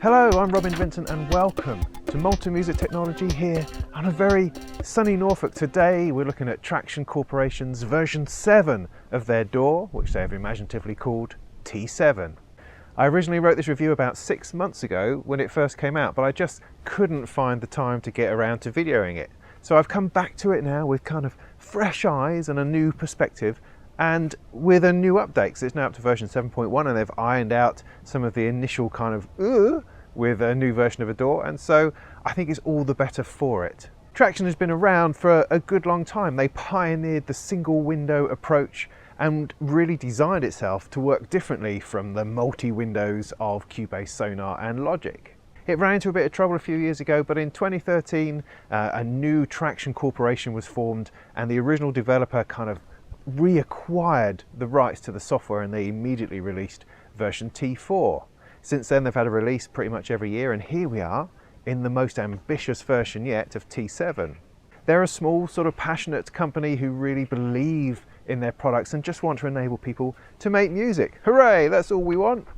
Hello, I'm Robin Vincent and welcome to Multi-Music Technology here on a very sunny Norfolk. Today we're looking at Tracktion Corporation's version 7 of their DAW, which they have imaginatively called T7. I originally wrote this review about 6 months ago when it first came out, but I just couldn't find the time to get around to videoing it. So I've come back to it now with kind of fresh eyes and a new perspective, and with a new update, because it's now up to version 7.1 and they've ironed out some of the initial kind of with a new version of a DAW, and so I think it's all the better for it. Tracktion has been around for a good long time. They pioneered the single window approach and really designed itself to work differently from the multi-windows of Cubase, Sonar and Logic. It ran into a bit of trouble a few years ago, but in 2013 a new Tracktion Corporation was formed and the original developer kind of reacquired the rights to the software and they immediately released version T4. Since then they've had a release pretty much every year, and here we are in the most ambitious version yet of T7. They're a small sort of passionate company who really believe in their products and just want to enable people to make music. Hooray, that's all we want.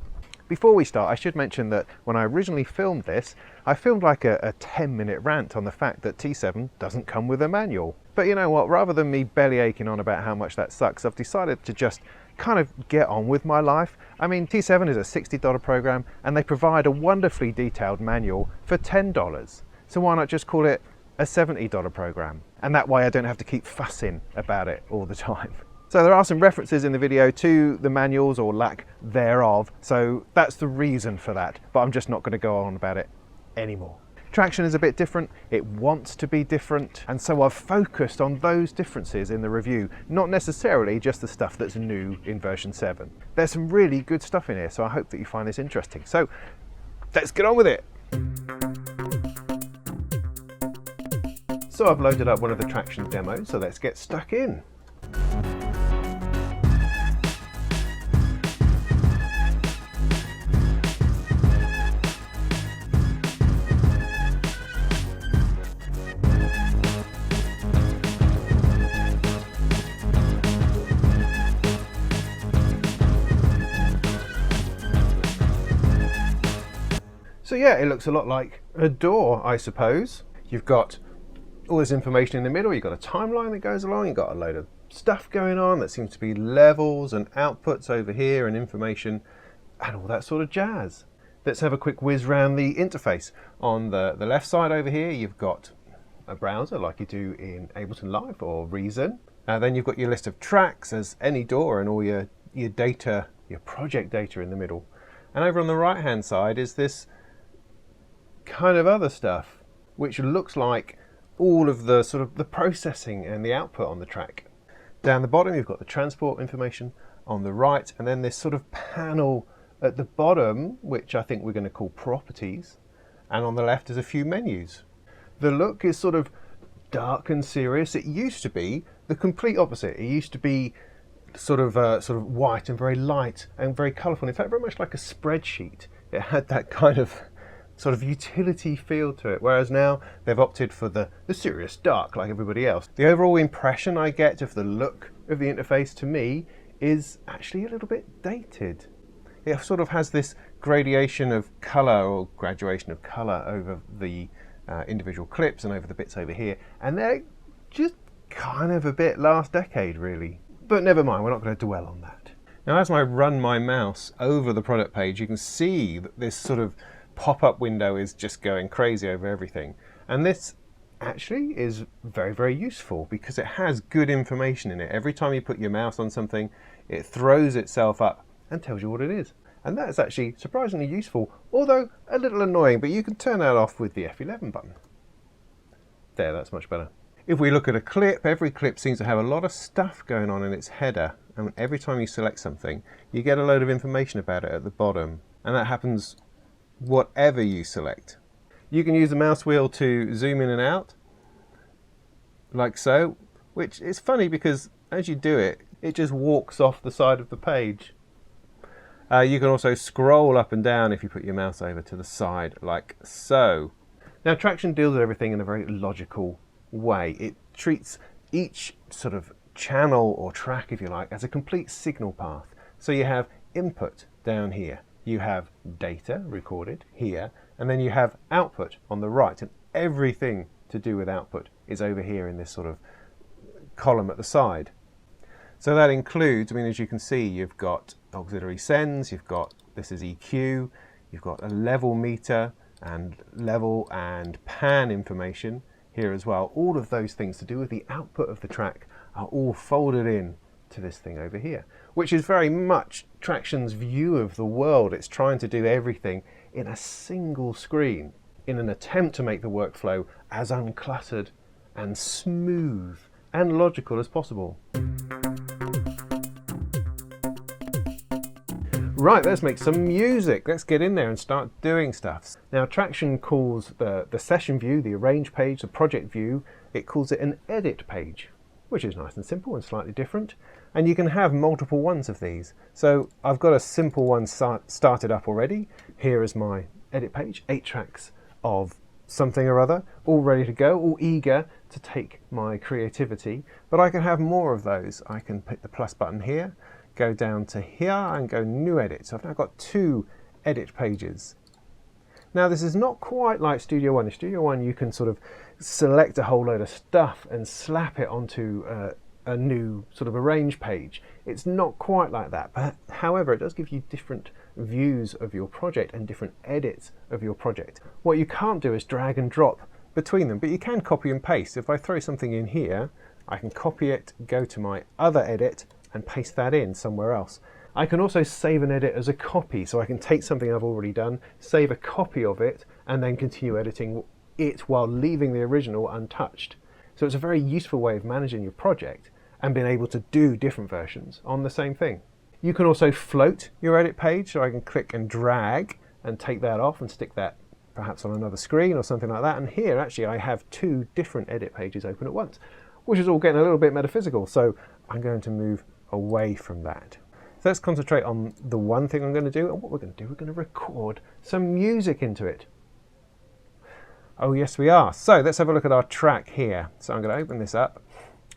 Before we start, I should mention that when I originally filmed this, I filmed like a 10-minute rant on the fact that T7 doesn't come with a manual. But you know what, rather than me belly aching on about how much that sucks, I've decided to just kind of get on with my life. I mean, T7 is a $60 program and they provide a wonderfully detailed manual for $10. So why not just call it a $70 program? And that way I don't have to keep fussing about it all the time. So there are some references in the video to the manuals or lack thereof, so that's the reason for that, but I'm just not going to go on about it anymore. Tracktion is a bit different, it wants to be different, and so I've focused on those differences in the review, not necessarily just the stuff that's new in version 7. There's some really good stuff in here, so I hope that you find this interesting. So let's get on with it. So I've loaded up one of the Tracktion demos, so let's get stuck in. So yeah, it looks a lot like a DAW, I suppose. You've got all this information in the middle, you've got a timeline that goes along, you've got a load of stuff going on that seems to be levels and outputs over here and information and all that sort of jazz. Let's have a quick whiz round the interface. On the left side over here, you've got a browser like you do in Ableton Live or Reason. Then you've got your list of tracks as any DAW and all your data, your project data in the middle. And over on the right hand side is this kind of other stuff, which looks like all of the sort of the processing and the output on the track. Down the bottom you've got the transport information on the right, and then this sort of panel at the bottom, which I think we're going to call properties, and on the left is a few menus. The look is sort of dark and serious. It used to be the complete opposite. It used to be sort of white and very light and very colourful. In fact, very much like a spreadsheet. It had that kind of sort of utility feel to it, whereas now they've opted for the serious dark like everybody else. The overall impression I get of the look of the interface to me is actually a little bit dated. It sort of has this gradation of colour or graduation of colour over the individual clips and over the bits over here, and they're just kind of a bit last decade really. But never mind, we're not going to dwell on that. Now as I run my mouse over the product page, you can see that this sort of pop-up window is just going crazy over everything, and this actually is very, very useful because it has good information in it. Every time you put your mouse on something, it throws itself up and tells you what it is, and that's actually surprisingly useful, although a little annoying, but you can turn that off with the F11 button. There, that's much better. If we look at a clip, every clip seems to have a lot of stuff going on in its header, and every time you select something you get a load of information about it at the bottom, and that happens whatever you select. You can use the mouse wheel to zoom in and out, like so, which is funny because as you do it, it just walks off the side of the page. You can also scroll up and down if you put your mouse over to the side, like so. Now Tracktion deals with everything in a very logical way. It treats each sort of channel or track, if you like, as a complete signal path. So you have input down here. you have data recorded here, and then you have output on the right, and everything to do with output is over here in this sort of column at the side. So that includes, I mean, as you can see, you've got auxiliary sends, you've got, this is EQ, you've got a level meter and level and pan information here as well. All of those things to do with the output of the track are all folded in to this thing over here, which is very much Tracktion's view of the world. It's trying to do everything in a single screen in an attempt to make the workflow as uncluttered and smooth and logical as possible. Right, let's make some music. Let's get in there and start doing stuff. Now, Tracktion calls the session view, the arrange page, the project view, it calls it an edit page, which is nice and simple and slightly different. And you can have multiple ones of these. So I've got a simple one started up already. Here is my edit page, 8 tracks of something or other, all ready to go, all eager to take my creativity. But I can have more of those. I can pick the plus button here, go down to here and go new edit. So I've now got 2 edit pages. Now this is not quite like Studio One. In Studio One you can sort of select a whole load of stuff and slap it onto a new sort of arrange page. It's not quite like that, but however it does give you different views of your project and different edits of your project. What you can't do is drag and drop between them, but you can copy and paste. If I throw something in here, I can copy it, go to my other edit and paste that in somewhere else. I can also save an edit as a copy, so I can take something I've already done, save a copy of it, and then continue editing it while leaving the original untouched. So it's a very useful way of managing your project and being able to do different versions on the same thing. You can also float your edit page, so I can click and drag and take that off and stick that perhaps on another screen or something like that. And here actually I have 2 different edit pages open at once, which is all getting a little bit metaphysical. So I'm going to move away from that. So let's concentrate on the one thing I'm going to do, and what we're going to do, we're going to record some music into it. Oh yes we are. So let's have a look at our track here. So I'm going to open this up,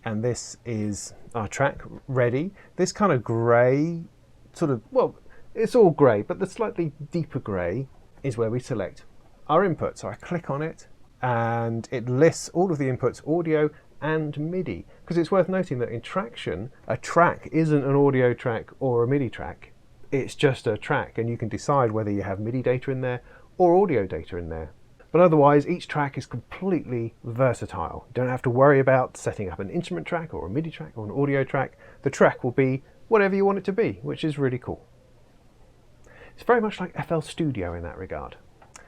and this is our track ready. This kind of grey sort of, well, it's all grey, but the slightly deeper grey is where we select our input. So I click on it and it lists all of the inputs, audio and MIDI, because it's worth noting that in Tracktion, a track isn't an audio track or a MIDI track. It's just a track, and you can decide whether you have MIDI data in there or audio data in there. But otherwise, each track is completely versatile. You don't have to worry about setting up an instrument track or a MIDI track or an audio track. The track will be whatever you want it to be, which is really cool. It's very much like FL Studio in that regard.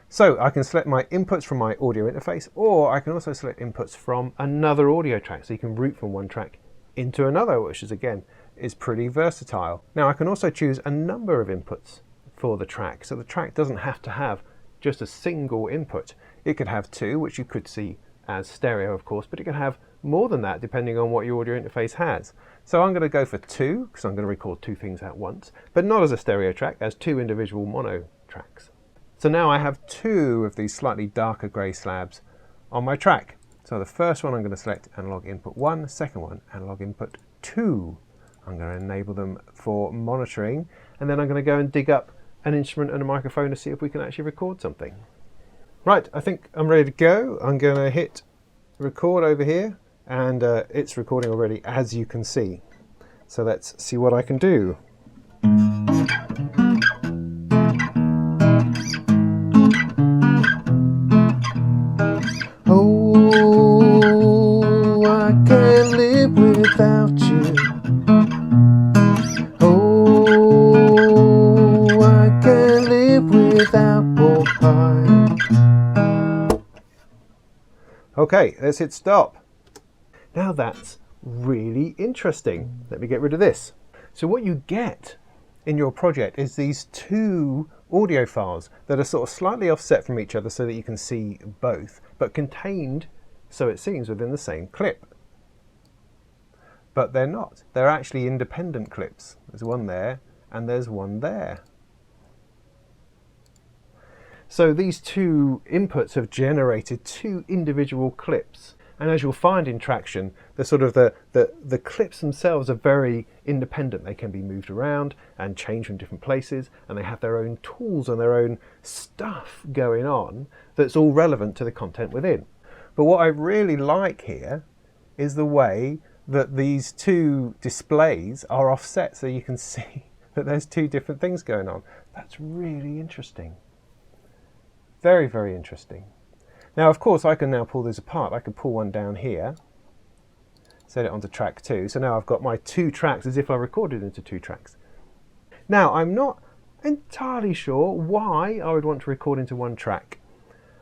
So I can select my inputs from my audio interface, or I can also select inputs from another audio track. So you can route from one track into another, which is again, is pretty versatile. Now I can also choose a number of inputs for the track. So the track doesn't have to have just a single input. It could have 2, which you could see as stereo of course, but it can have more than that depending on what your audio interface has. So I'm going to go for 2, because I'm going to record 2 things at once, but not as a stereo track, as 2 individual mono tracks. So now I have 2 of these slightly darker grey slabs on my track. So the first one I'm going to select analog input 1, the second one analog input 2. I'm going to enable them for monitoring, and then I'm going to go and dig up an instrument and a microphone to see if we can actually record something. Right, I think I'm ready to go. I'm going to hit record over here, and it's recording already, as you can see. So let's see what I can do. Oh, I can't live without you. Oh, I can't live without pork pie. Okay, let's hit stop. Now that's really interesting. Let me get rid of this. So what you get in your project is these 2 audio files that are sort of slightly offset from each other so that you can see both, but contained, so it seems, within the same clip. But they're not. They're actually independent clips. There's one there and there's one there. So these 2 inputs have generated 2 individual clips, And as you'll find in Tracktion, the clips themselves are very independent. They can be moved around and changed from different places, and they have their own tools and their own stuff going on that's all relevant to the content within. But what I really like here is the way that these two displays are offset, so you can see that there's two different things going on. That's really interesting. Very, very interesting. Now, of course, I can now pull these apart. I can pull one down here, set it onto track 2. So now I've got my 2 tracks as if I recorded into 2 tracks. Now, I'm not entirely sure why I would want to record into 1 track,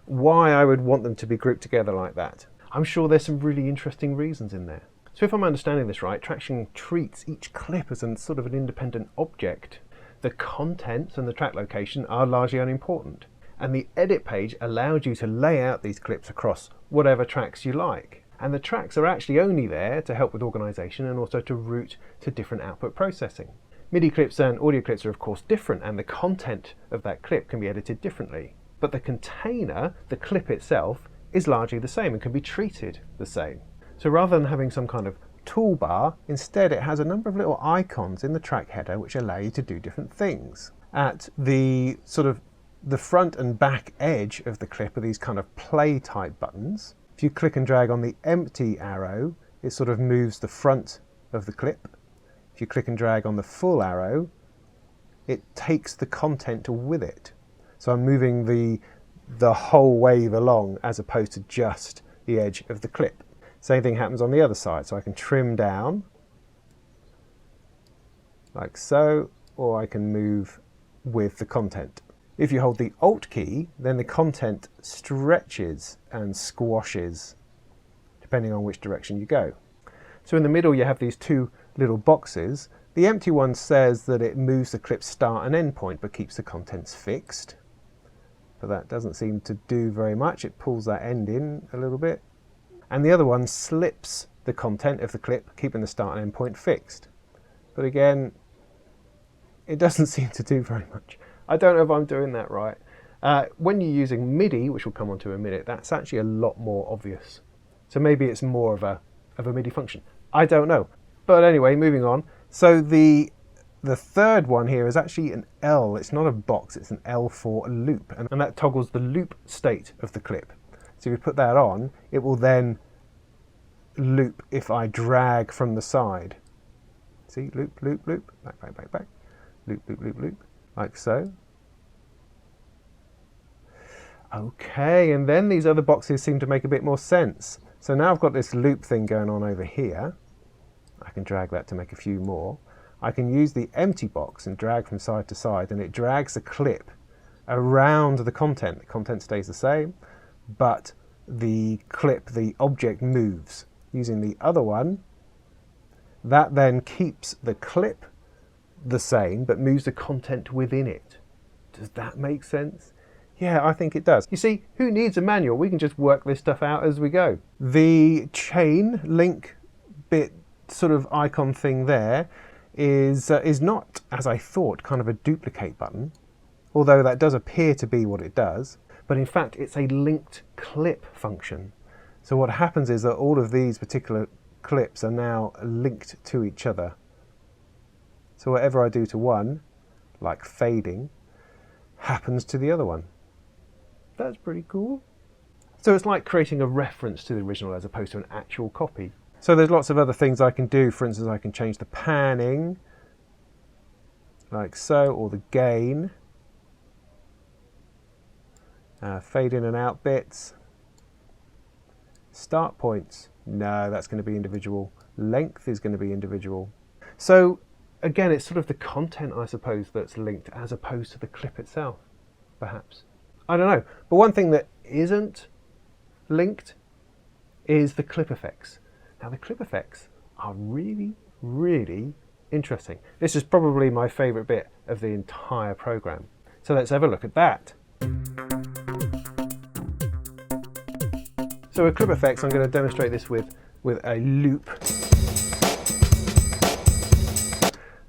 why I would want them to be grouped together like that. I'm sure there's some really interesting reasons in there. So if I'm understanding this right, Tracktion treats each clip as sort of an independent object. The contents and the track location are largely unimportant. And the edit page allows you to lay out these clips across whatever tracks you like. And the tracks are actually only there to help with organization and also to route to different output processing. MIDI clips and audio clips are of course different, and the content of that clip can be edited differently. But the container, the clip itself, is largely the same and can be treated the same. So rather than having some kind of toolbar, instead it has a number of little icons in the track header which allow you to do different things. At the the front and back edge of the clip are these kind of play type buttons. If you click and drag on the empty arrow, it sort of moves the front of the clip. If you click and drag on the full arrow, it takes the content with it. So I'm moving the whole wave along as opposed to just the edge of the clip. Same thing happens on the other side. So I can trim down like so, or I can move with the content. If you hold the Alt key, then the content stretches and squashes depending on which direction you go. So in the middle you have these 2 little boxes. The empty one says that it moves the clip's start and end point but keeps the contents fixed. But that doesn't seem to do very much. It pulls that end in a little bit. And the other one slips the content of the clip, keeping the start and end point fixed. But again, it doesn't seem to do very much. I don't know if I'm doing that right. When you're using MIDI, which we'll come on to in a minute, that's actually a lot more obvious. So maybe it's more of a MIDI function. I don't know. But anyway, moving on. So the third one here is actually an L. It's not a box, it's an L for loop. And that toggles the loop state of the clip. So if you put that on, it will then loop if I drag from the side. See, loop, loop, loop, back, back, back, back. Loop, loop, loop, loop, like so. Okay, and then these other boxes seem to make a bit more sense. So now I've got this loop thing going on over here. I can drag that to make a few more. I can use the empty box and drag from side to side, and it drags the clip around the content. The content stays the same, but the clip, the object moves. Using the other one, that then keeps the clip the same, but moves the content within it. Does that make sense? Yeah, I think it does. You see, who needs a manual? We can just work this stuff out as we go. The chain link bit sort of icon thing there is not, as I thought, kind of a duplicate button, although that does appear to be what it does. But in fact, it's a linked clip function. So what happens is that all of these particular clips are now linked to each other. So whatever I do to one, like fading, happens to the other one. That's pretty cool. So it's like creating a reference to the original as opposed to an actual copy. So there's lots of other things I can do. For instance, I can change the panning, like so, or the gain. Fade in and out bits. Start points. No, that's going to be individual. Length is going to be individual. So again, it's sort of the content, I suppose, that's linked as opposed to the clip itself, perhaps. I don't know. But one thing that isn't linked is the clip effects. Now, the clip effects are really, really interesting. This is probably my favorite bit of the entire program. So let's have a look at that. So with clip effects, I'm going to demonstrate this with a loop.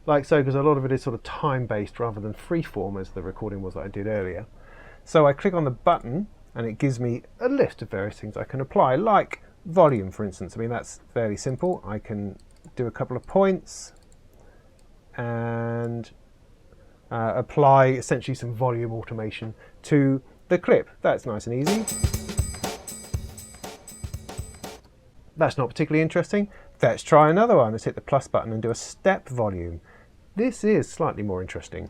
Like so, because a lot of it is sort of time-based rather than freeform as the recording was that I did earlier. So I click on the button and it gives me a list of various things I can apply, like volume, for instance. I mean, that's fairly simple. I can do a couple of points and apply essentially some volume automation to the clip. That's nice and easy. That's not particularly interesting. Let's try another one. Let's hit the plus button and do a step volume. This is slightly more interesting.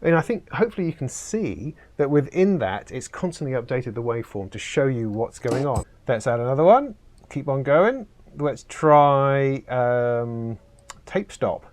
And I think hopefully you can see that within that it's constantly updated the waveform to show you what's going on. Let's add another one, keep on going. Let's try tape stop.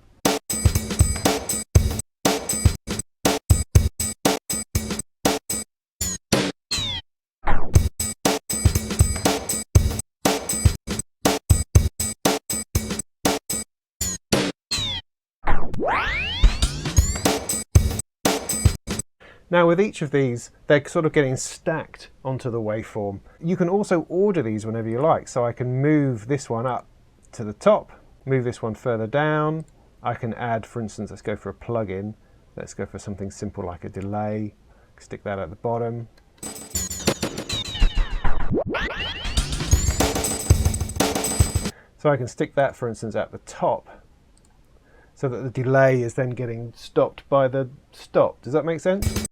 Now with each of these, they're sort of getting stacked onto the waveform. You can also order these whenever you like. So I can move this one up to the top, move this one further down. I can add, for instance, let's go for a plug-in. Let's go for something simple like a delay. Stick that at the bottom. So I can stick that, for instance, at the top so that the delay is then getting stopped by the stop. Does that make sense?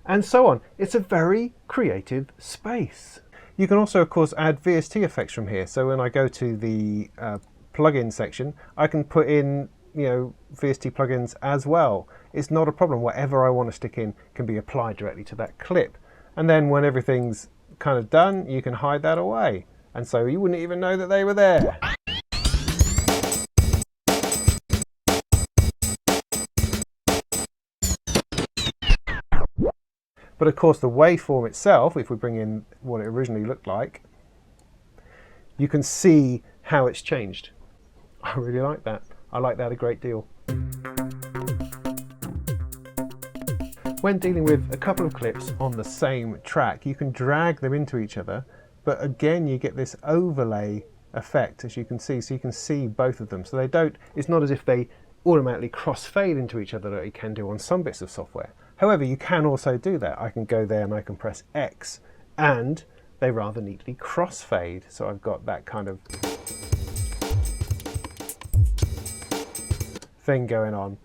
And so on. It's a very creative space. You can also, of course, add VST effects from here. So when I go to the plugin section, I can put in, VST plugins as well. It's not a problem. Whatever I want to stick in can be applied directly to that clip. And then when everything's kind of done, you can hide that away. And so you wouldn't even know that they were there. But of course the waveform itself, if we bring in what it originally looked like, you can see how it's changed. I really like that. I like that a great deal. When dealing with a couple of clips on the same track, you can drag them into each other, but again you get this overlay effect, as you can see, so you can see both of them. So they don't, it's not as if they automatically crossfade into each other that you can do on some bits of software. However, you can also do that. I can go there and I can press X and they rather neatly crossfade. So I've got that kind of thing going on.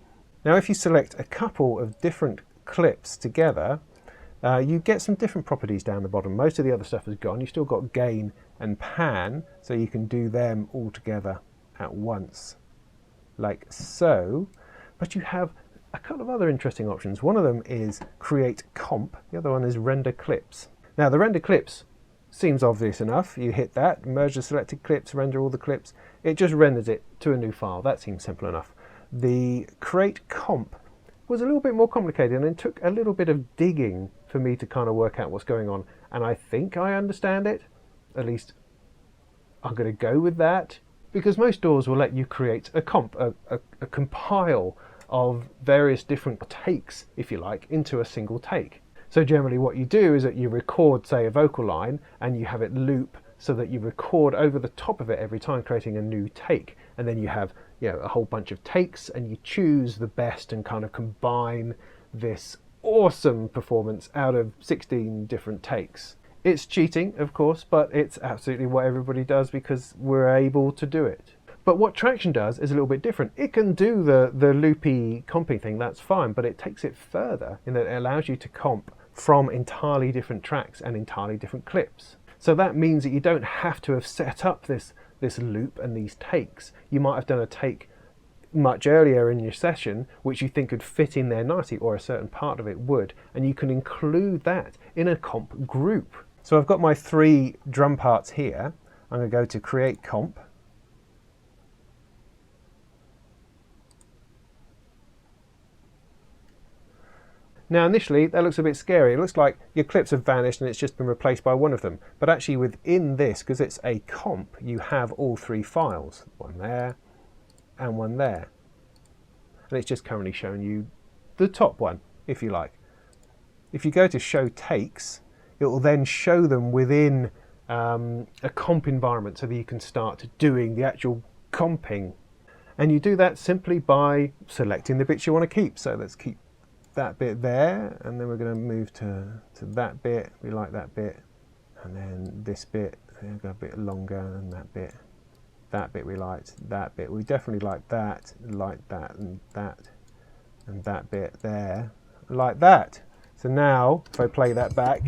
Now if you select a couple of different clips together, you get some different properties down the bottom. Most of the other stuff is gone. You've still got gain and pan, so you can do them all together at once, like so. But you have a couple of other interesting options. One of them is create comp, the other one is render clips. Now the render clips seems obvious enough. You hit that, merge the selected clips, render all the clips. It just renders it to a new file. That seems simple enough. The create comp was a little bit more complicated and it took a little bit of digging for me to kind of work out what's going on. And I think I understand it. At least I'm going to go with that, because most DAWs will let you create a comp, a compile of various different takes, if you like, into a single take. So generally what you do is that you record, say, a vocal line and you have it loop so that you record over the top of it every time, creating a new take. And then you have, a whole bunch of takes and you choose the best and kind of combine this awesome performance out of 16 different takes. It's cheating, of course, but it's absolutely what everybody does because we're able to do it. But what Tracktion does is a little bit different. It can do the loopy comping thing, that's fine, but it takes it further in that it allows you to comp from entirely different tracks and entirely different clips. So that means that you don't have to have set up this loop and these takes. You might have done a take much earlier in your session, which you think could fit in there nicely, or a certain part of it would, and you can include that in a comp group. So I've got my 3 drum parts here. I'm going to go to create comp. Now initially that looks a bit scary. It looks like your clips have vanished and it's just been replaced by one of them. But actually within this, because it's a comp, you have all three files. One there and one there. And it's just currently showing you the top one, if you like. If you go to show takes, it will then show them within a comp environment so that you can start doing the actual comping. And you do that simply by selecting the bits you want to keep. So let's keep that bit there, and then we're going to move to that bit. We like that bit, and then this bit, go a bit longer than that bit. That bit we liked, that bit we definitely like that, and that bit there, like that. So now if I play that back,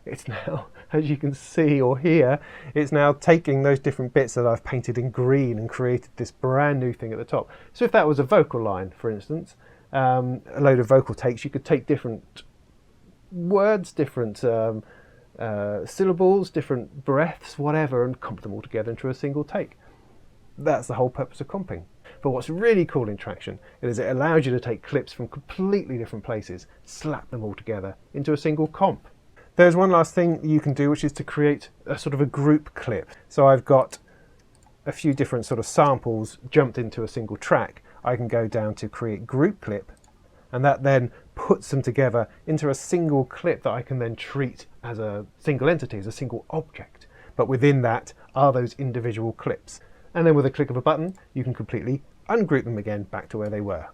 it's now, as you can see or hear, it's now taking those different bits that I've painted in green and created this brand new thing at the top. So if that was a vocal line, for instance, a load of vocal takes, you could take different words, different syllables, different breaths, whatever, and comp them all together into a single take. That's the whole purpose of comping. But what's really cool in Tracktion is it allows you to take clips from completely different places, slap them all together into a single comp. There's one last thing you can do, which is to create a sort of a group clip. So I've got a few different sort of samples jumped into a single track. I can go down to create group clip, and that then puts them together into a single clip that I can then treat as a single entity, as a single object. But within that are those individual clips. And then with a click of a button, you can completely ungroup them again back to where they were.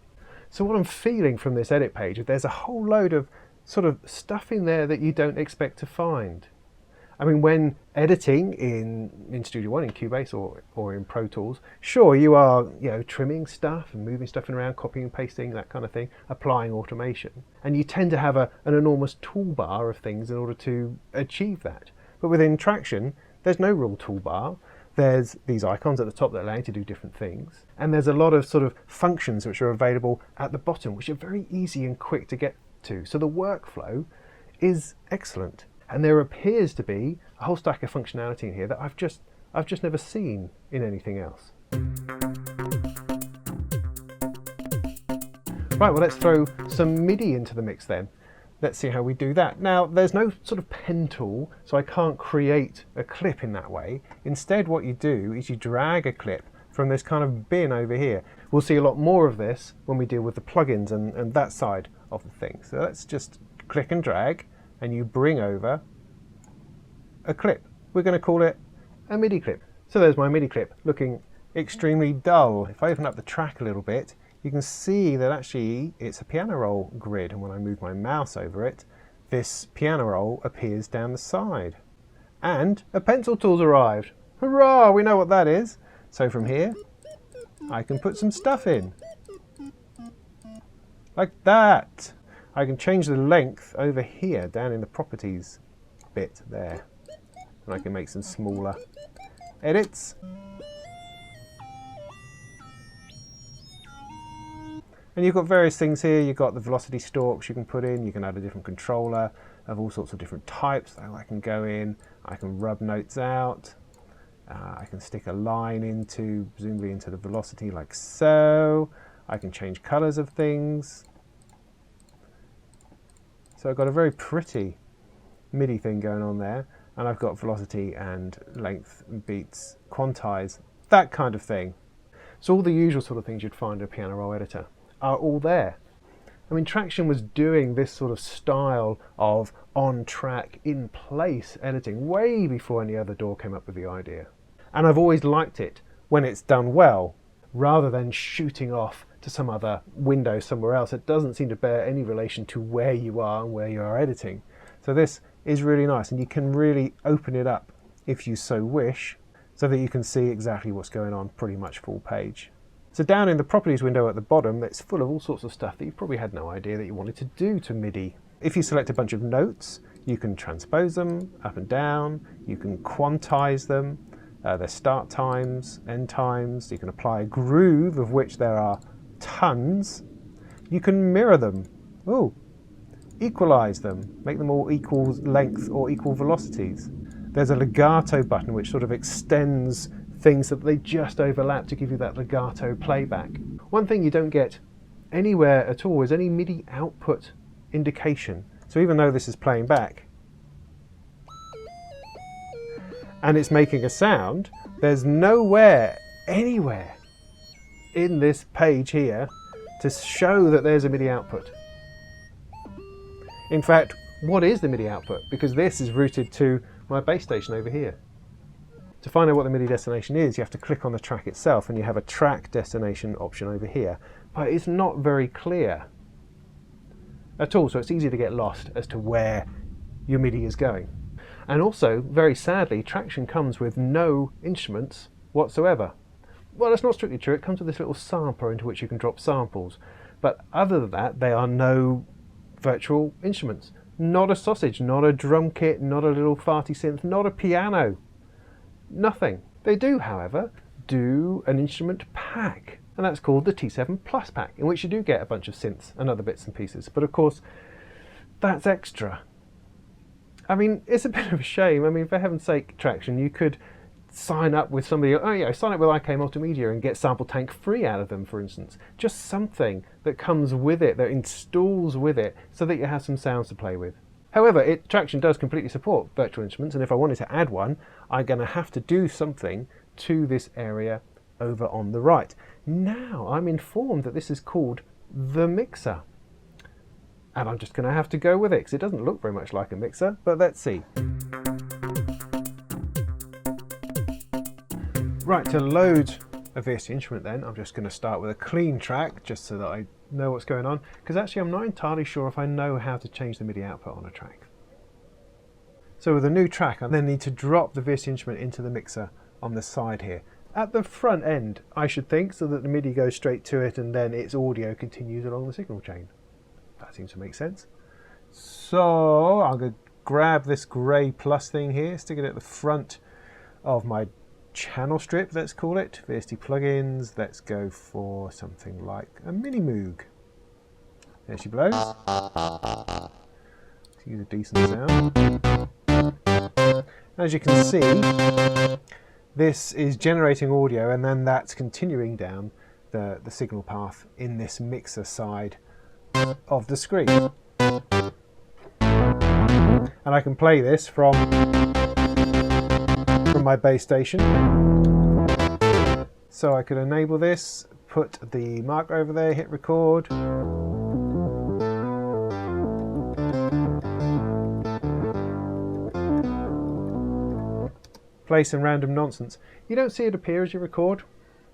So what I'm feeling from this edit page is there's a whole load of sort of stuff in there that you don't expect to find. I mean, when editing in Studio One, in Cubase or in Pro Tools, sure, you are trimming stuff and moving stuff around, copying and pasting, that kind of thing, applying automation. And you tend to have an enormous toolbar of things in order to achieve that. But within Tracktion, there's no real toolbar. There's these icons at the top that allow you to do different things. And there's a lot of sort of functions which are available at the bottom, which are very easy and quick to get to. So the workflow is excellent. And there appears to be a whole stack of functionality in here that I've just never seen in anything else. Right, well, let's throw some MIDI into the mix then. Let's see how we do that. Now, there's no sort of pen tool, so I can't create a clip in that way. Instead, what you do is you drag a clip from this kind of bin over here. We'll see a lot more of this when we deal with the plugins and that side of the thing. So let's just click and drag, and you bring over a clip. We're going to call it a MIDI clip. So there's my MIDI clip, looking extremely dull. If I open up the track a little bit, you can see that actually it's a piano roll grid, and when I move my mouse over it, this piano roll appears down the side. And a pencil tool's arrived. Hurrah, we know what that is. So from here, I can put some stuff in. Like that. I can change the length over here, down in the properties bit there. And I can make some smaller edits. And you've got various things here. You've got the velocity stalks you can put in. You can add a different controller of all sorts of different types. So I can go in, I can rub notes out. I can stick a line into, presumably into the velocity like so. I can change colors of things. So I've got a very pretty MIDI thing going on there. And I've got velocity and length and beats, quantize, that kind of thing. So all the usual sort of things you'd find in a piano roll editor are all there. I mean, Tracktion was doing this sort of style of on-track, in-place editing way before any other DAW came up with the idea. And I've always liked it when it's done well, rather than shooting off to some other window somewhere else. It doesn't seem to bear any relation to where you are and where you are editing. So this is really nice, and you can really open it up if you so wish, so that you can see exactly what's going on pretty much full page. So down in the properties window at the bottom, it's full of all sorts of stuff that you probably had no idea that you wanted to do to MIDI. If you select a bunch of notes, you can transpose them up and down, you can quantize them, their start times, end times, you can apply a groove, of which there are tons. You can mirror them, equalize them, make them all equal length or equal velocities. There's a legato button which sort of extends things so that they just overlap to give you that legato playback. One thing you don't get anywhere at all is any MIDI output indication. So even though this is playing back and it's making a sound, there's nowhere, anywhere in this page here to show that there's a MIDI output. In fact, what is the MIDI output? Because this is routed to my base station over here. To find out what the MIDI destination is, you have to click on the track itself and you have a track destination option over here. But it's not very clear at all, so it's easy to get lost as to where your MIDI is going. And also, very sadly, Tracktion comes with no instruments whatsoever. Well, that's not strictly true. It comes with this little sampler into which you can drop samples. But other than that, there are no virtual instruments. Not a sausage, not a drum kit, not a little farty synth, not a piano. Nothing. They do, however, do an instrument pack, and that's called the T7 Plus pack, in which you do get a bunch of synths and other bits and pieces. But of course, that's extra. I mean, it's a bit of a shame. I mean, for heaven's sake, Tracktion, you could sign up with somebody, oh yeah, sign up with IK Multimedia and get Sample Tank free out of them, for instance. Just something that comes with it, that installs with it, so that you have some sounds to play with. However, Tracktion does completely support virtual instruments, and if I wanted to add one, I'm going to have to do something to this area over on the right. Now I'm informed that this is called the mixer. And I'm just going to have to go with it, because it doesn't look very much like a mixer, but let's see. Right, to load a VST instrument then, I'm just going to start with a clean track, just so that I know what's going on, because actually I'm not entirely sure if I know how to change the MIDI output on a track. So with a new track, I then need to drop the VST instrument into the mixer on the side here. At the front end, I should think, so that the MIDI goes straight to it and then its audio continues along the signal chain. That seems to make sense. So I'm going to grab this grey plus thing here, stick it at the front of my channel strip, let's call it. VST plugins, let's go for something like a mini moog. There she blows. Let's use a decent sound. As you can see, this is generating audio and then that's continuing down the signal path in this mixer side of the screen. And I can play this from my base station. So I could enable this, put the marker over there, hit record. Play some random nonsense. You don't see it appear as you record.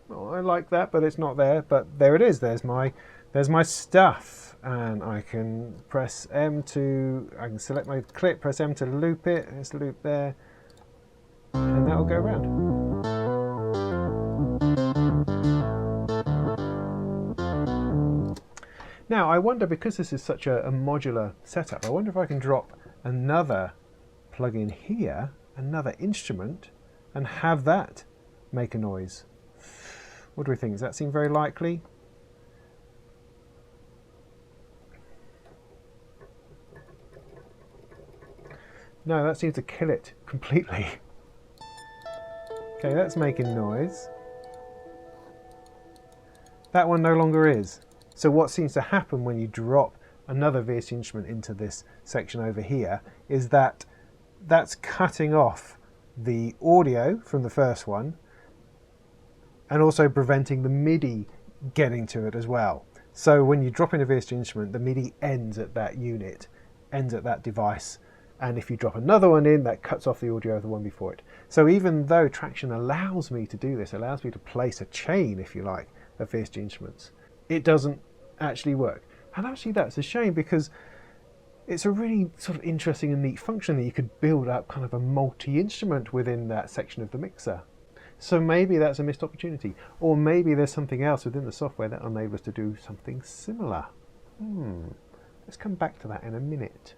Well, I like that, but it's not there. But there it is. There's my stuff, and I can press M to. I can select my clip, press M to loop it. There's the loop there, and that'll go around. Now I wonder, because this is such a modular setup, I wonder if I can drop another plugin here, another instrument, and have that make a noise. What do we think? Does that seem very likely? No, that seems to kill it completely. Okay, that's making noise. That one no longer is. So what seems to happen when you drop another VST instrument into this section over here is that that's cutting off the audio from the first one and also preventing the MIDI getting to it as well. So when you drop in a VST instrument, the MIDI ends at that unit, ends at that device, and if you drop another one in, that cuts off the audio of the one before it. So even though Tracktion allows me to do this, allows me to place a chain, if you like, of VST instruments, it doesn't actually work. And actually that's a shame, because it's a really sort of interesting and neat function that you could build up kind of a multi-instrument within that section of the mixer. So maybe that's a missed opportunity, or maybe there's something else within the software that enables us to do something similar. Let's come back to that in a minute.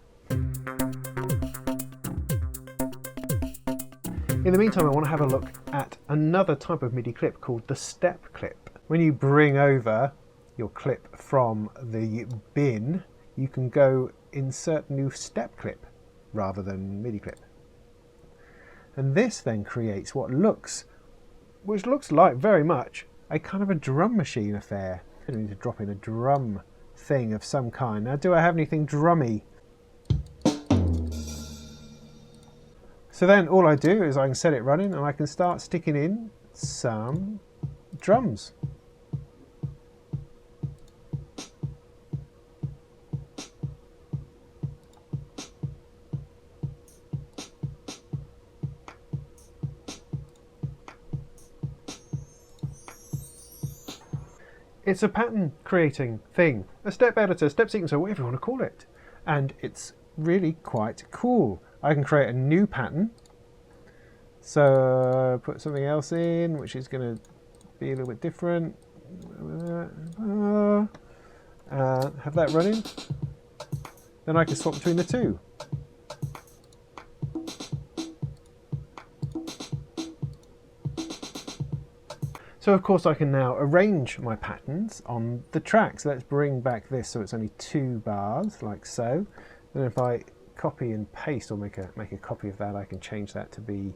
In the meantime, I want to have a look at another type of MIDI clip called the step clip. When you bring over your clip from the bin, you can go insert new step clip rather than MIDI clip. And this then creates which looks like very much a kind of a drum machine affair. I need to drop in a drum thing of some kind. Now, do I have anything drummy? So then all I do is I can set it running and I can start sticking in some drums. It's a pattern creating thing, a step editor, step sequencer, whatever you want to call it. And it's really quite cool. I can create a new pattern. So put something else in, which is going to be a little bit different. Have that running. Then I can swap between the two. So of course I can now arrange my patterns on the track. So let's bring back this so it's only 2 bars, like so. Then if I copy and paste or make a copy of that, I can change that to be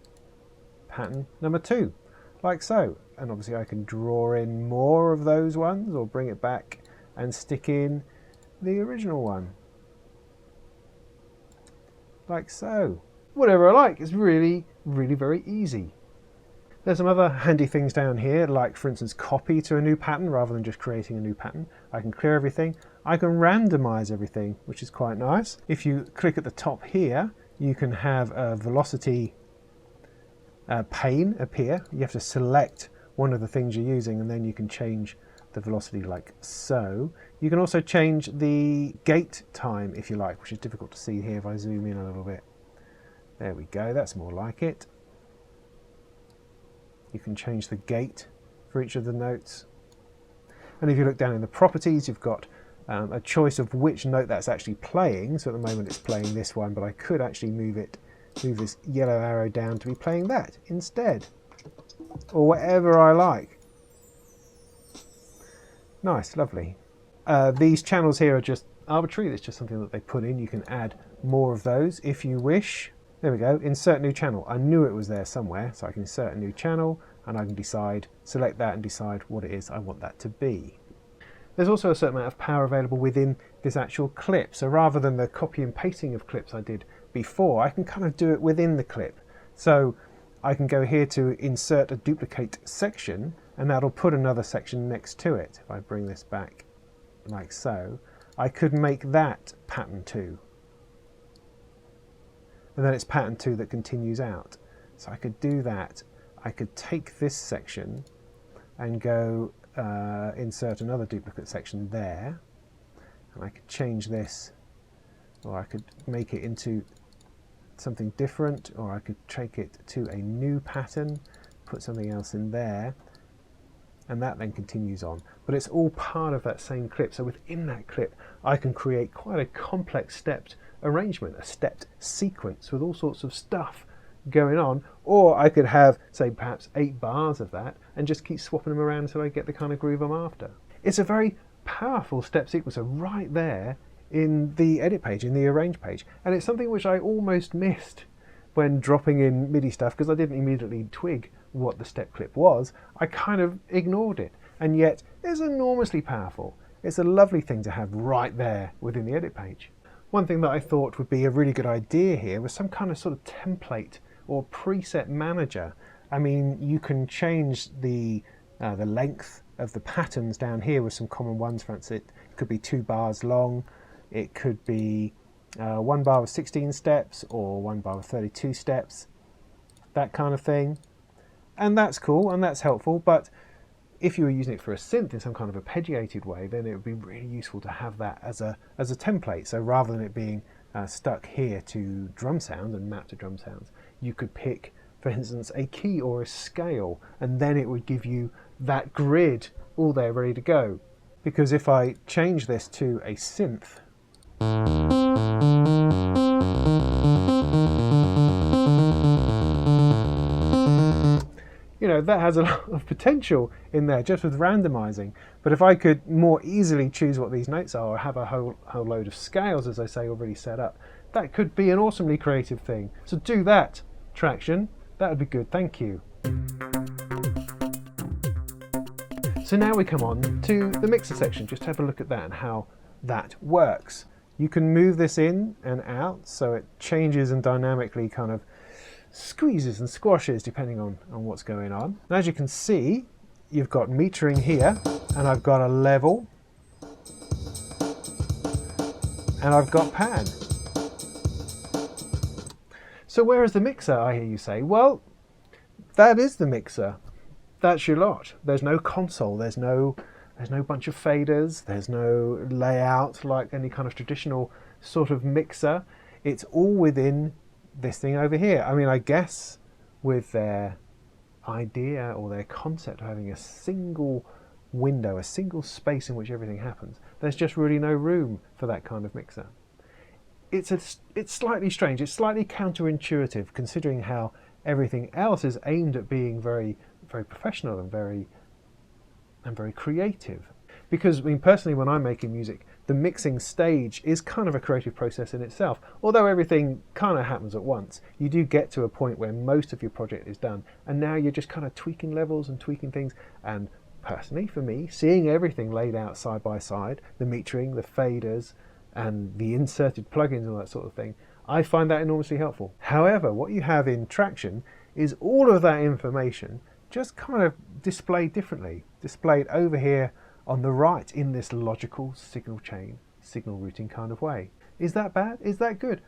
pattern number 2, like so. And obviously I can draw in more of those ones or bring it back and stick in the original one, like so. Whatever I like. It's really, really very easy. There's some other handy things down here, like for instance copy to a new pattern rather than just creating a new pattern. I can clear everything. I can randomize everything, which is quite nice. If you click at the top here, you can have a velocity pane appear. You have to select one of the things you're using and then you can change the velocity like so. You can also change the gate time if you like, which is difficult to see here if I zoom in a little bit. There we go, that's more like it. You can change the gate for each of the notes. And if you look down in the properties, you've got a choice of which note that's actually playing. So at the moment it's playing this one, but I could actually move this yellow arrow down to be playing that instead, or whatever I like. Nice, lovely. These channels here are just arbitrary. It's just something that they put in. You can add more of those if you wish. There we go, insert new channel. I knew it was there somewhere, so I can insert a new channel and I can select that and decide what it is I want that to be. There's also a certain amount of power available within this actual clip. So rather than the copy and pasting of clips I did before, I can kind of do it within the clip. So I can go here to insert a duplicate section and that'll put another section next to it. If I bring this back like so, I could make that pattern 2. And then it's pattern 2 that continues out. So I could do that. I could take this section and go insert another duplicate section there. And I could change this, or I could make it into something different, or I could take it to a new pattern, put something else in there, and that then continues on. But it's all part of that same clip. So within that clip, I can create quite a complex stepped arrangement, a stepped sequence with all sorts of stuff going on. Or I could have, say, perhaps 8 bars of that and just keep swapping them around until I get the kind of groove I'm after. It's a very powerful step sequencer right there in the edit page, in the arrange page. And it's something which I almost missed when dropping in MIDI stuff because I didn't immediately twig what the step clip was. I kind of ignored it, and yet it's enormously powerful. It's a lovely thing to have right there within the edit page. One thing that I thought would be a really good idea here was some kind of sort of template or preset manager. I mean, you can change the length of the patterns down here with some common ones. For instance, it could be 2 bars long, it could be 1 bar with 16 steps or 1 bar with 32 steps, that kind of thing. And that's cool and that's helpful, but if you were using it for a synth in some kind of arpeggiated way, then it would be really useful to have that as a template. So rather than it being stuck here to drum sound and map to drum sounds, you could pick, for instance, a key or a scale, and then it would give you that grid all there ready to go. Because if I change this to a synth, you know, that has a lot of potential in there just with randomizing. But if I could more easily choose what these notes are or have a whole load of scales, as I say, already set up, that could be an awesomely creative thing. So do that, Tracktion. That would be good, thank you. So now we come on to the mixer section. Just have a look at that and how that works. You can move this in and out, so it changes and dynamically kind of squeezes and squashes depending on what's going on. And as you can see, you've got metering here, and I've got a level, and I've got pan. So where is the mixer, I hear you say? Well, that is the mixer. That's your lot. There's no console, there's no bunch of faders, there's no layout like any kind of traditional sort of mixer. It's all within this thing over here. I mean, I guess with their idea or their concept of having a single window, a single space in which everything happens, there's just really no room for that kind of mixer. It's slightly strange, it's slightly counterintuitive considering how everything else is aimed at being very, very professional and very creative. Because, I mean, personally, when I'm making music, the mixing stage is kind of a creative process in itself. Although everything kind of happens at once, you do get to a point where most of your project is done, and now you're just kind of tweaking levels and tweaking things. And personally, for me, seeing everything laid out side by side, the metering, the faders, and the inserted plugins and all that sort of thing, I find that enormously helpful. However, what you have in Tracktion is all of that information just kind of displayed differently, displayed over here on the right in this logical signal chain, signal routing kind of way. Is that bad? Is that good?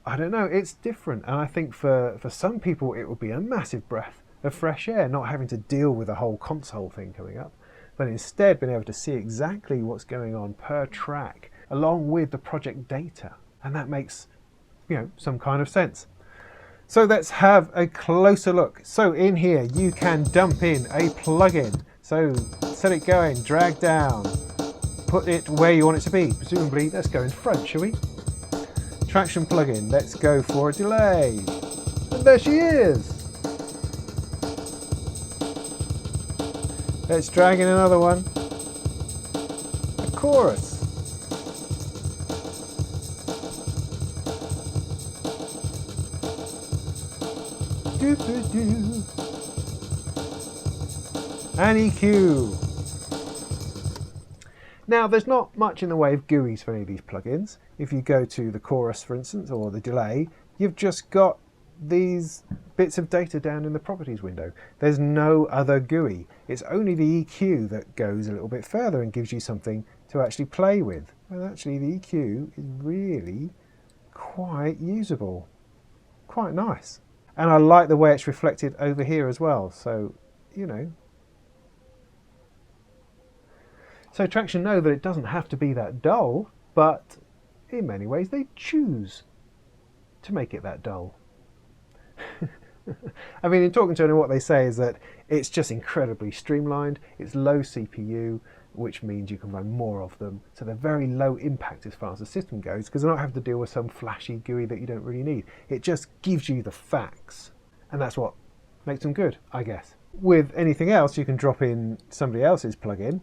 I don't know, it's different, and I think for some people it would be a massive breath of fresh air not having to deal with the whole console thing coming up, but instead being able to see exactly what's going on per track along with the project data, and that makes, you know, some kind of sense. So let's have a closer look. So in here you can dump in a plugin. So set it going, drag down, put it where you want it to be. Presumably, let's go in front, shall we? Tracktion plugin, let's go for a delay. And there she is. Let's drag in another one. A chorus. And EQ. Now there's not much in the way of GUIs for any of these plugins. If you go to the chorus, for instance, or the delay, you've just got these bits of data down in the properties window. There's no other GUI. It's only the EQ that goes a little bit further and gives you something to actually play with. Well, actually the EQ is really quite usable, quite nice. And I like the way it's reflected over here as well, so, you know. So Tracktion know that it doesn't have to be that dull, but in many ways they choose to make it that dull. I mean, in talking to them, what they say is that it's just incredibly streamlined, it's low CPU, which means you can run more of them, so they're very low impact as far as the system goes, because they're not having to deal with some flashy GUI that you don't really need. It just gives you the facts, and that's what makes them good, I guess. With anything else, you can drop in somebody else's plugin,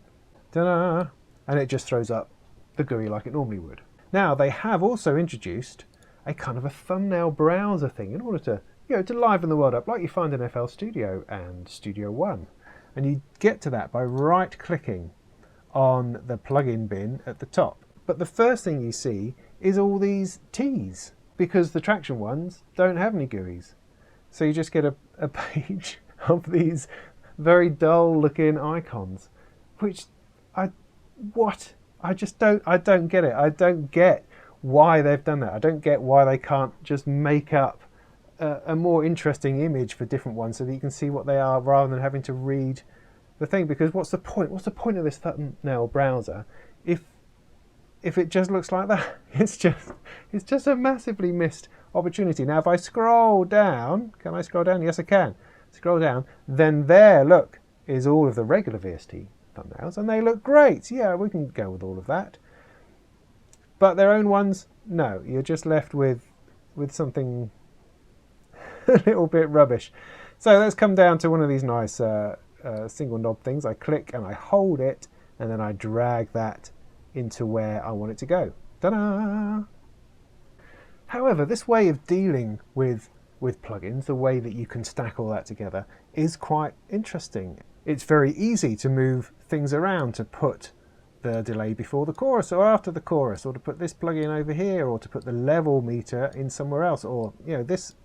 ta-da, and it just throws up the GUI like it normally would. Now, they have also introduced a kind of a thumbnail browser thing in order to, you know, to liven the world up like you find in FL Studio and Studio One. And you get to that by right-clicking on the plugin bin at the top. But the first thing you see is all these T's, because the Tracktion ones don't have any GUIs. So you just get a page of these very dull looking icons, which I don't get it. I don't get why they've done that. I don't get why they can't just make up a more interesting image for different ones so that you can see what they are rather than having to read the thing. Because what's the point? What's the point of this thumbnail browser if it just looks like that? It's just a massively missed opportunity. Now, if I scroll down, can I scroll down? Yes, I can. Scroll down, then there, look, is all of the regular VST thumbnails, and they look great. Yeah, we can go with all of that. But their own ones, no. You're just left with something a little bit rubbish. So let's come down to one of these nice single knob things. I click and I hold it, and then I drag that into where I want it to go. Ta-da! However, this way of dealing with with plugins, the way that you can stack all that together is quite interesting. It's very easy to move things around, to put the delay before the chorus or after the chorus, or to put this plugin over here, or to put the level meter in somewhere else, or this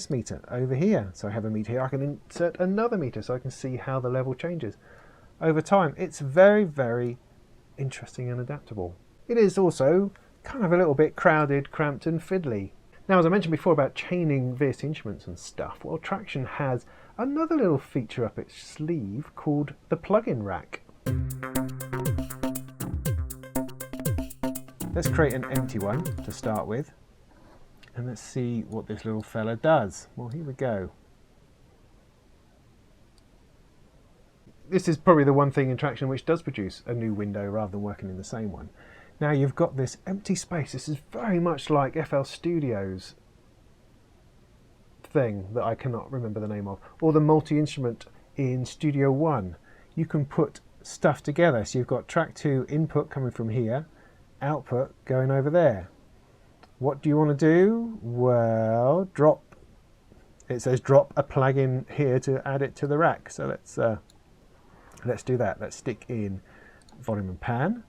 meter over here. So I have a meter here, I can insert another meter so I can see how the level changes over time. It's very, very interesting and adaptable. It is also kind of a little bit crowded, cramped and fiddly. Now, as I mentioned before about chaining VST instruments and stuff, well, Tracktion has another little feature up its sleeve called the plugin rack. Let's create an empty one to start with, and let's see what this little fella does. Well, here we go. This is probably the one thing in Tracktion which does produce a new window rather than working in the same one. Now you've got this empty space. This is very much like FL Studio's thing that I cannot remember the name of, or the multi-instrument in Studio One. You can put stuff together. So you've got track 2 input coming from here, output going over there. What do you want to do? Well, it says drop a plugin here to add it to the rack. So let's do that. Let's stick in volume and pan.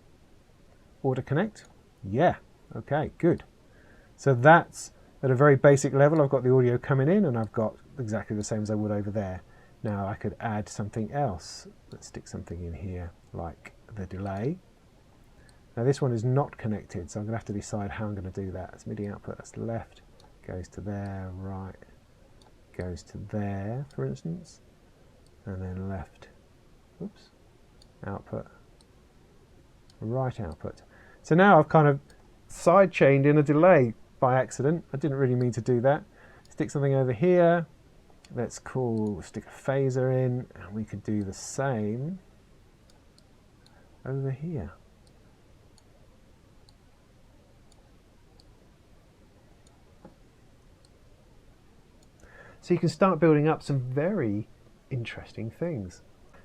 Auto connect. Yeah, okay, good. So that's at a very basic level. I've got the audio coming in and I've got exactly the same as I would over there. Now I could add something else. Let's stick something in here like the delay. Now this one is not connected, so I'm going to have to decide how I'm going to do that. It's MIDI output, that's left, goes to there, right, goes to there, for instance, and then left, oops, output, right output. So now I've kind of side chained in a delay by accident. I didn't really mean to do that. Stick something over here. Let's stick a phaser in, and we could do the same over here. So you can start building up some very interesting things.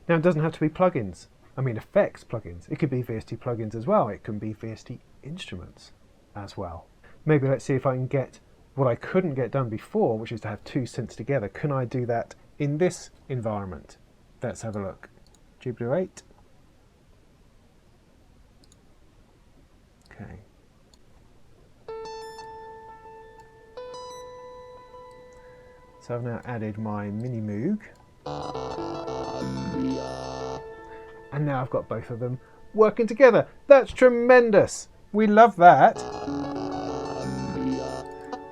Now it doesn't have to be plugins. I mean effects plugins. It could be VST plugins as well. It can be VST instruments as well. Maybe let's see if I can get what I couldn't get done before, which is to have two synths together. Can I do that in this environment? Let's have a look. GBLU 8. Okay. So I've now added my mini Moog. And now I've got both of them working together. That's tremendous. We love that.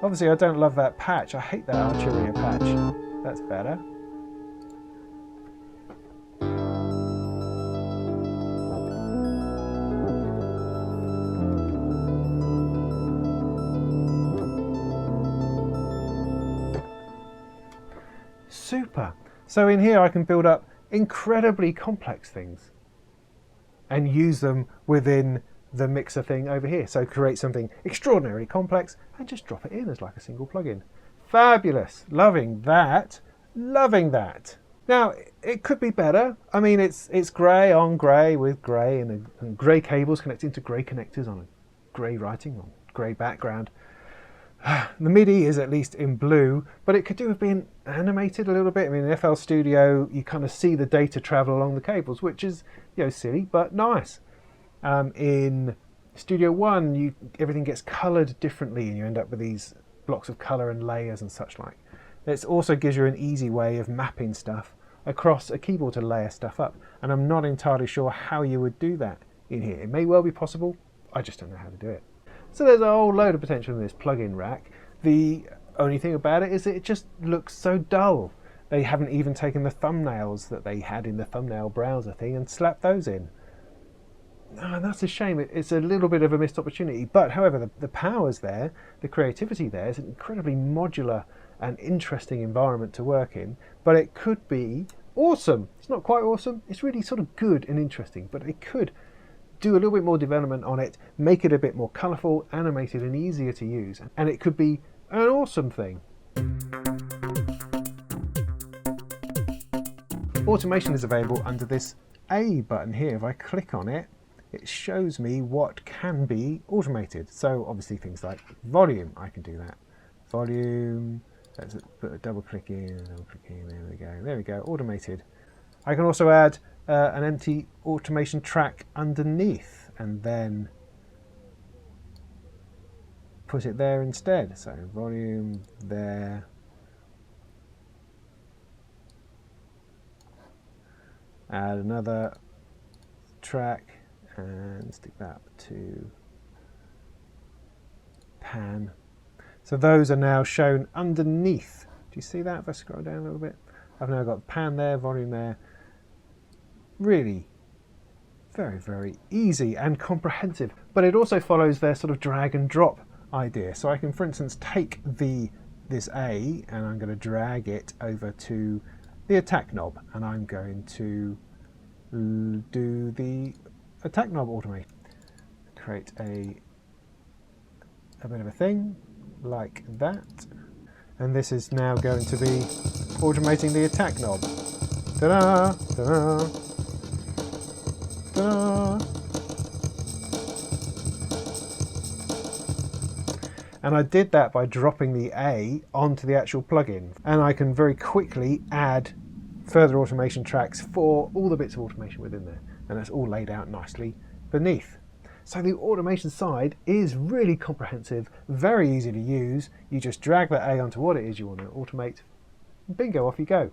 Obviously I don't love that patch. I hate that Arturia patch. That's better. Super. So in here I can build up incredibly complex things and use them within the mixer thing over here. So create something extraordinarily complex and just drop it in as like a single plugin. Fabulous. Loving that. Loving that. Now it could be better. I mean it's grey on grey with grey and grey cables connecting to grey connectors on a grey writing on grey background. The MIDI is at least in blue, but it could do with being animated a little bit. I mean, in FL Studio, you kind of see the data travel along the cables, which is, you know, silly, but nice. In Studio One, everything gets coloured differently and you end up with these blocks of colour and layers and such like. It also gives you an easy way of mapping stuff across a keyboard to layer stuff up. And I'm not entirely sure how you would do that in here. It may well be possible. I just don't know how to do it. So there's a whole load of potential in this plugin rack. The only thing about it is that it just looks so dull. They haven't even taken the thumbnails that they had in the thumbnail browser thing and slapped those in. And that's a shame. It's a little bit of a missed opportunity. But however, the power's there, the creativity there. It's an incredibly modular and interesting environment to work in. But it could be awesome. It's not quite awesome. It's really sort of good and interesting. But it could do a little bit more development on it, make it a bit more colourful, animated and easier to use, and it could be an awesome thing. Automation is available under this A button here. If I click on it, it shows me what can be automated. So obviously things like volume, I can do that. Volume, Let's put a double click in, there we go, automated. I can also add an empty automation track underneath and then put it there instead. So volume there. Add another track and stick that to pan. So those are now shown underneath. Do you see that if I scroll down a little bit? I've now got pan there, volume there. Really very, very easy and comprehensive. But it also follows their sort of drag and drop idea. So I can, for instance, take this A and I'm going to drag it over to the attack knob, and I'm going to do the attack knob automation. Create a bit of a thing like that, and this is now going to be automating the attack knob. Ta-da! Ta-da! Ta-da! And I did that by dropping the A onto the actual plugin, and I can very quickly add further automation tracks for all the bits of automation within there, and it's all laid out nicely beneath. So the automation side is really comprehensive, very easy to use. You just drag that A onto what it is you want to automate, and bingo, off you go.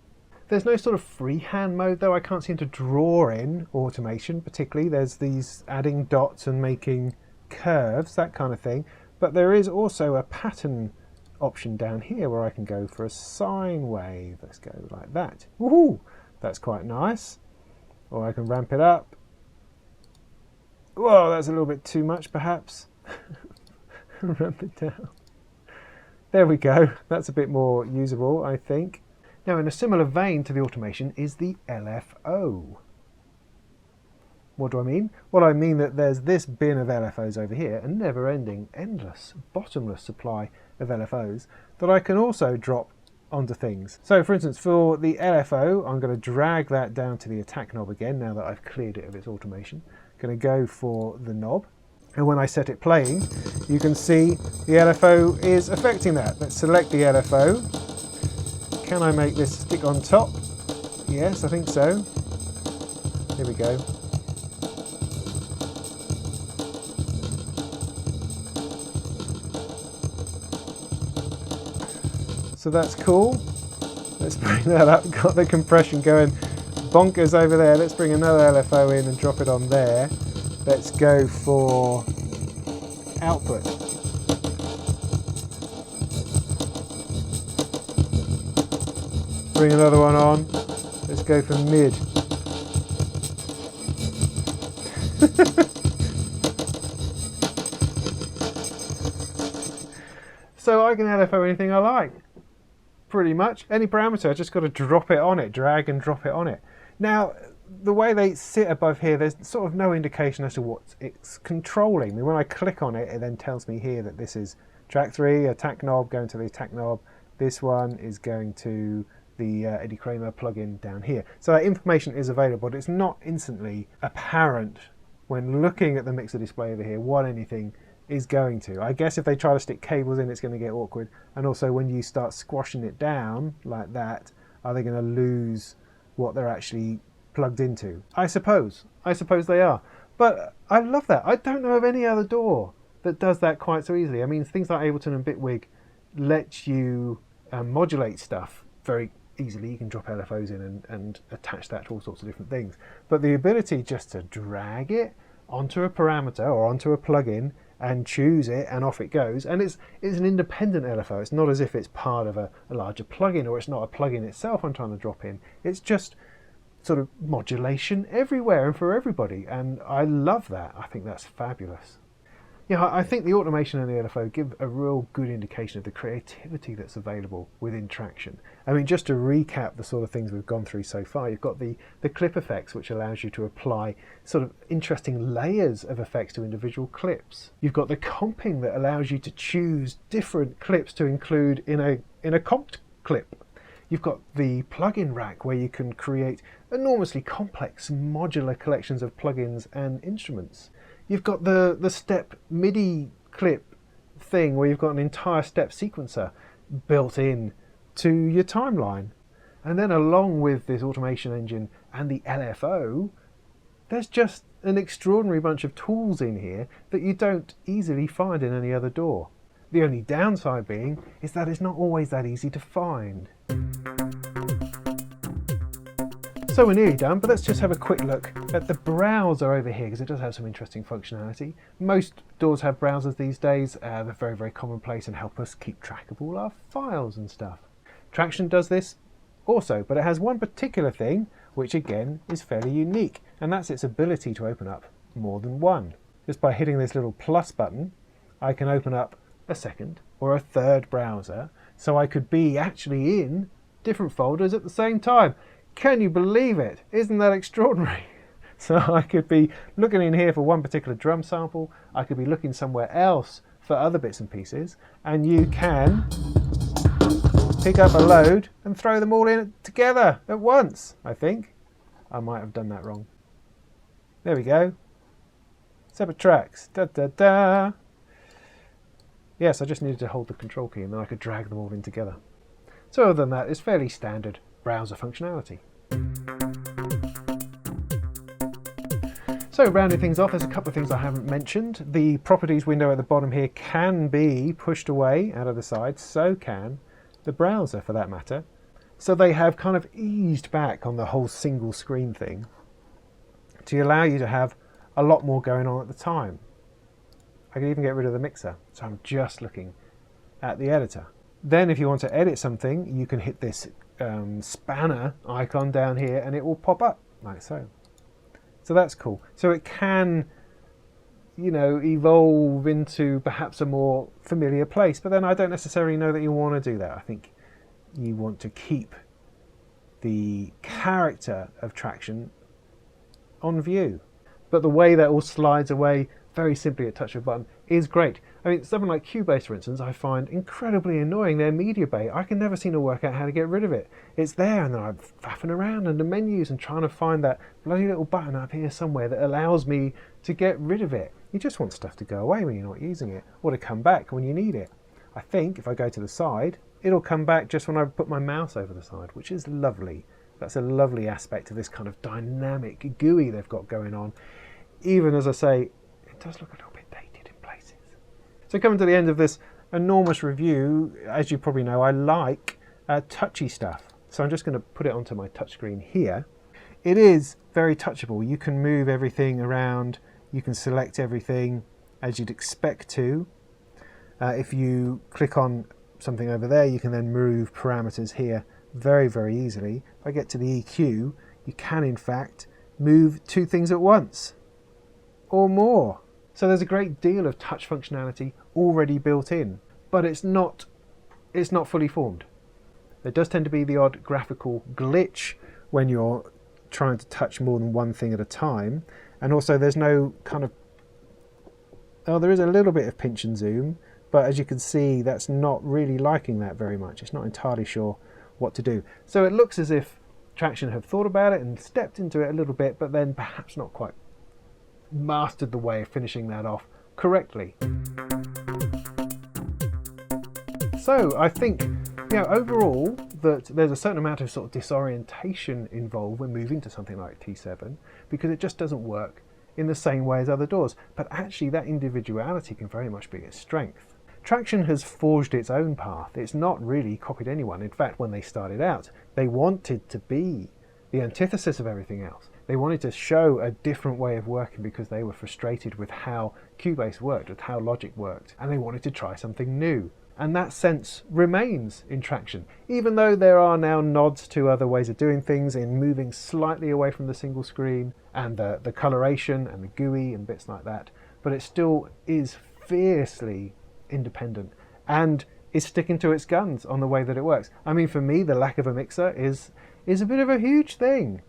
There's no sort of freehand mode though. I can't seem to draw in automation particularly. There's these adding dots and making curves, that kind of thing. But there is also a pattern option down here where I can go for a sine wave. Let's go like that. Woohoo! That's quite nice. Or I can ramp it up. Whoa, that's a little bit too much perhaps. Ramp it down. There we go. That's a bit more usable, I think. Now, in a similar vein to the automation is the LFO. What do I mean? Well, I mean that there's this bin of LFOs over here, a never-ending, endless, bottomless supply of LFOs that I can also drop onto things. So, for instance, for the LFO, I'm going to drag that down to the attack knob again, now that I've cleared it of its automation. I'm going to go for the knob, and when I set it playing, you can see the LFO is affecting that. Let's select the LFO. Can I make this stick on top? Yes, I think so. Here we go. So that's cool. Let's bring that up. Got the compression going bonkers over there. Let's bring another LFO in and drop it on there. Let's go for output. Bring another one on. Let's go for mid. So I can LFO anything I like. Pretty much. Any parameter, I just got to drop it on it, drag and drop it on it. Now, the way they sit above here, there's sort of no indication as to what it's controlling. I mean, when I click on it, it then tells me here that this is track 3, attack knob, going to the attack knob. This one is going to the Eddie Kramer plugin down here. So that information is available, but it's not instantly apparent when looking at the mixer display over here what anything is going to. I guess if they try to stick cables in, it's going to get awkward. And also when you start squashing it down like that, are they going to lose what they're actually plugged into? I suppose they are. But I love that. I don't know of any other door that does that quite so easily. I mean, things like Ableton and Bitwig let you modulate stuff very easily. You can drop LFOs in and attach that to all sorts of different things. But the ability just to drag it onto a parameter or onto a plugin and choose it and off it goes, and it's an independent LFO. It's not as if it's part of a larger plugin, or it's not a plugin itself I'm trying to drop in. It's just sort of modulation everywhere and for everybody, and I love that. I think that's fabulous. Yeah, I think the automation and the LFO give a real good indication of the creativity that's available within Tracktion. I mean, just to recap the sort of things we've gone through so far, you've got the clip effects, which allows you to apply sort of interesting layers of effects to individual clips. You've got the comping that allows you to choose different clips to include in a comped clip. You've got the plugin rack where you can create enormously complex modular collections of plugins and instruments. You've got the step MIDI clip thing where you've got an entire step sequencer built in to your timeline. And then along with this automation engine and the LFO, there's just an extraordinary bunch of tools in here that you don't easily find in any other door. The only downside being is that it's not always that easy to find. So we're nearly done, but let's just have a quick look at the browser over here, because it does have some interesting functionality. Most doors have browsers these days. They're very, very commonplace and help us keep track of all our files and stuff. Tracktion does this also, but it has one particular thing which again is fairly unique, and that's its ability to open up more than one. Just by hitting this little plus button, I can open up a second or a third browser, so I could be actually in different folders at the same time. Can you believe it? Isn't that extraordinary? So I could be looking in here for one particular drum sample, I could be looking somewhere else for other bits and pieces, and you can pick up a load and throw them all in together at once, I think. I might have done that wrong. There we go. Separate tracks. Da, da, da. Yes, I just needed to hold the control key and then I could drag them all in together. So other than that, it's fairly standard browser functionality. So rounding things off, there's a couple of things I haven't mentioned. The properties window at the bottom here can be pushed away out of the side, so can the browser for that matter. So they have kind of eased back on the whole single screen thing to allow you to have a lot more going on at the time. I can even get rid of the mixer, so I'm just looking at the editor. Then if you want to edit something, you can hit this spanner icon down here and it will pop up like so. So that's cool. So it can, you know, evolve into perhaps a more familiar place, but then I don't necessarily know that you want to do that. I think you want to keep the character of Tracktion on view. But the way that all slides away very simply at touch of a button is great. I mean, something like Cubase, for instance, I find incredibly annoying. Their media bay, I can never seem to work out how to get rid of it. It's there and then I'm faffing around in the menus and trying to find that bloody little button up here somewhere that allows me to get rid of it. You just want stuff to go away when you're not using it, or to come back when you need it. I think if I go to the side, it'll come back just when I put my mouse over the side, which is lovely. That's a lovely aspect of this kind of dynamic GUI they've got going on. Even as I say, it does look a little bit dated in places. So coming to the end of this enormous review, as you probably know, I like touchy stuff. So I'm just going to put it onto my touchscreen here. It is very touchable. You can move everything around. You can select everything as you'd expect to. If you click on something over there, you can then move parameters here very, very easily. If I get to the EQ, you can in fact move two things at once or more. So there's a great deal of touch functionality already built in, but it's not fully formed. There does tend to be the odd graphical glitch when you're trying to touch more than one thing at a time, and also there's no kind of, oh, there is a little bit of pinch and zoom, but as you can see, that's not really liking that very much. It's not entirely sure what to do. So it looks as if Tracktion have thought about it and stepped into it a little bit, but then perhaps not quite mastered the way of finishing that off correctly. So I think, you know, overall that there's a certain amount of sort of disorientation involved when moving to something like T7, because it just doesn't work in the same way as other doors. But actually that individuality can very much be its strength. Tracktion has forged its own path. It's not really copied anyone. In fact, when they started out, they wanted to be the antithesis of everything else. They wanted to show a different way of working because they were frustrated with how Cubase worked, with how Logic worked, and they wanted to try something new. And that sense remains in Tracktion, even though there are now nods to other ways of doing things in moving slightly away from the single screen and the coloration and the GUI and bits like that. But it still is fiercely independent and is sticking to its guns on the way that it works. I mean, for me, the lack of a mixer is a bit of a huge thing,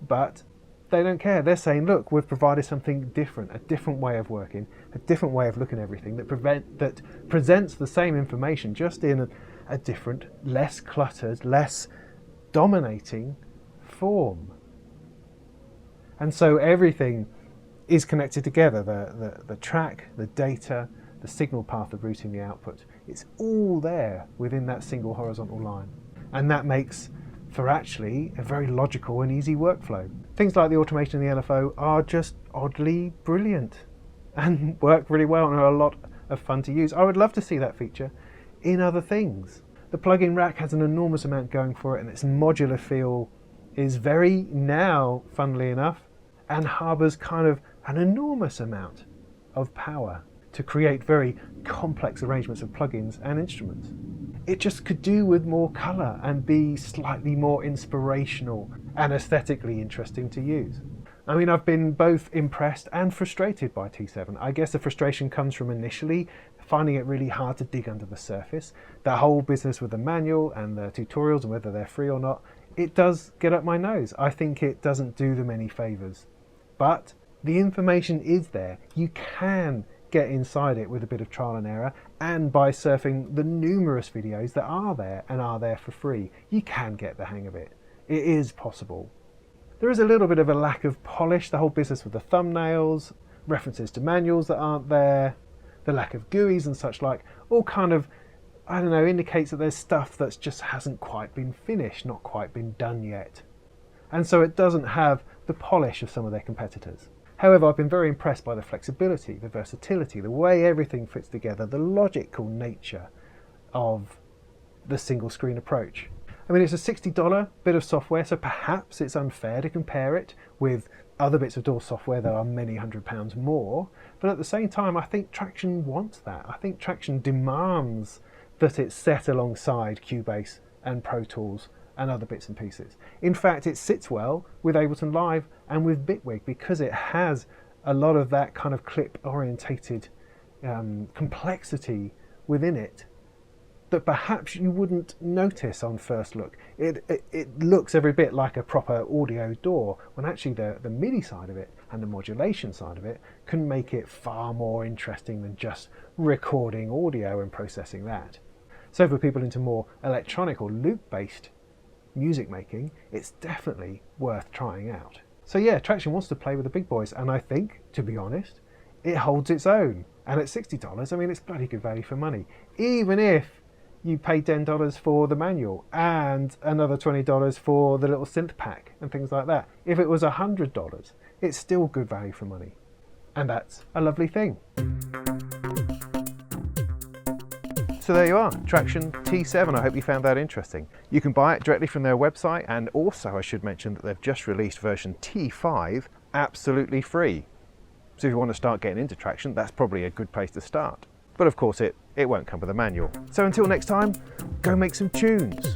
but they don't care. They're saying, look, we've provided something different, a different way of working, a different way of looking at everything that presents the same information just in a different, less cluttered, less dominating form. And so everything is connected together. The track, the data, the signal path of routing the output It's all there within that single horizontal line. And that makes for actually a very logical and easy workflow. Things like the automation in the LFO are just oddly brilliant and work really well and are a lot of fun to use. I would love to see that feature in other things. The plug-in rack has an enormous amount going for it, and its modular feel is very now, funnily enough, and harbours kind of an enormous amount of power to create very complex arrangements of plugins and instruments. It just could do with more colour and be slightly more inspirational and aesthetically interesting to use. I mean, I've been both impressed and frustrated by T7. I guess the frustration comes from initially finding it really hard to dig under the surface. The whole business with the manual and the tutorials and whether they're free or not, it does get up my nose. I think it doesn't do them any favours. But the information is there. You can get inside it with a bit of trial and error, and by surfing the numerous videos that are there and are there for free, you can get the hang of it. It is possible. There is a little bit of a lack of polish, the whole business with the thumbnails, references to manuals that aren't there, the lack of GUIs and such like, all kind of, I don't know, indicates that there's stuff that just hasn't quite been finished, not quite been done yet. And so it doesn't have the polish of some of their competitors. However, I've been very impressed by the flexibility, the versatility, the way everything fits together, the logical nature of the single screen approach. I mean, it's a $60 bit of software, so perhaps it's unfair to compare it with other bits of DAW software that are many £100s more, but at the same time, I think Tracktion wants that. I think Tracktion demands that it's set alongside Cubase and Pro Tools and other bits and pieces. In fact, it sits well with Ableton Live and with Bitwig because it has a lot of that kind of clip-orientated complexity within it that perhaps you wouldn't notice on first look. It looks every bit like a proper audio DAW, when actually the MIDI side of it and the modulation side of it can make it far more interesting than just recording audio and processing that. So for people into more electronic or loop-based music making, it's definitely worth trying out. So yeah, Tracktion wants to play with the big boys, and I think, to be honest, it holds its own. And at $60, I mean, it's bloody good value for money. Even if you pay $10 for the manual and another $20 for the little synth pack and things like that. If it was $100, it's still good value for money. And that's a lovely thing. So there you are, Tracktion T7. I hope you found that interesting. You can buy it directly from their website, and also I should mention that they've just released version T5 absolutely free. So if you want to start getting into Tracktion, that's probably a good place to start. But of course it won't come with a manual. So until next time, go make some tunes.